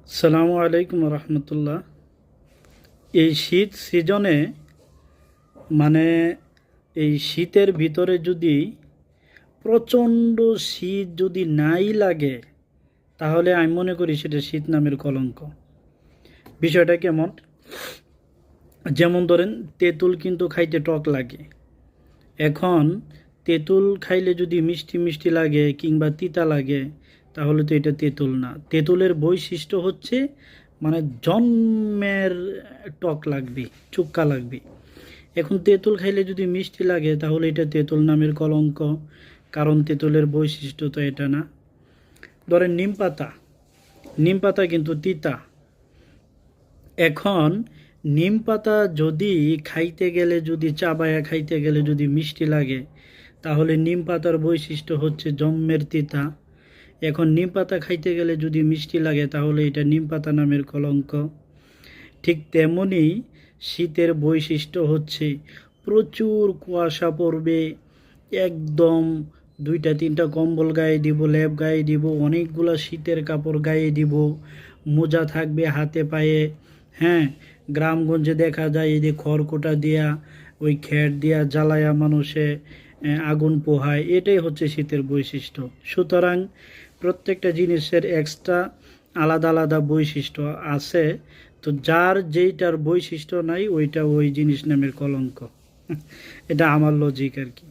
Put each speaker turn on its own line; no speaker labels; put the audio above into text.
আসসালামু আলাইকুম রহমতুল্লাহ। এই শীত সিজনে মানে এই শীতের ভিতরে যদি প্রচণ্ড শীত যদি নাই লাগে, তাহলে আমি মনে করি সেটা শীত নামের কলঙ্ক। বিষয়টা কেমন? যেমন ধরেন, তেঁতুল কিন্তু খাইতে টক লাগে। এখন তেঁতুল খাইলে যদি মিষ্টি মিষ্টি লাগে কিংবা তিতা লাগে, তাহলে তো এটা তেঁতুল না। তেঁতুলের বৈশিষ্ট্য হচ্ছে মানে জন্মের টক লাগবে, চুক্কা লাগবে। এখন তেঁতুল খাইলে যদি মিষ্টি লাগে, তাহলে এটা তেঁতুল নামের কলঙ্ক, কারণ তেঁতুলের বৈশিষ্ট্য তো এটা না। ধরেন নিম পাতা, নিম পাতা কিন্তু তিতা। এখন নিম পাতা যদি খাইতে গেলে, যদি চাবায়া খাইতে গেলে যদি মিষ্টি লাগে, তাহলে নিম পাতার বৈশিষ্ট্য হচ্ছে জম্মের তিতা। এখন নিম পাতা খাইতে গেলে যদি মিষ্টি লাগে, তাহলে এটা নিম পাতা নামের কলঙ্ক। ঠিক তেমনি শীতের বৈশিষ্ট্য হচ্ছে প্রচুর কুয়াশা পড়বে, একদম 2-3টা কম্বল গায়ে দিব, লেপ গায়ে দিব, অনেকগুলো শীতের কাপড় গায়ে দিব, মোজা থাকবে হাতে পায়ে। হ্যাঁ, গ্রামগঞ্জে দেখা যায় এই যে খড়কুটা দিয়া, ওই খ্যাট দিয়া জ্বালায়া মানুষে আগুন পোহায়। এটাই হচ্ছে শীতের বৈশিষ্ট্য। সুতরাং প্রত্যেকটা জিনিসের এক্সট্রা আলাদা আলাদা বৈশিষ্ট্য আছে। তো যার যেইটার বৈশিষ্ট্য নাই, ওইটা ওই জিনিস নামের কলঙ্ক। এটা আমার লজিক আর কি।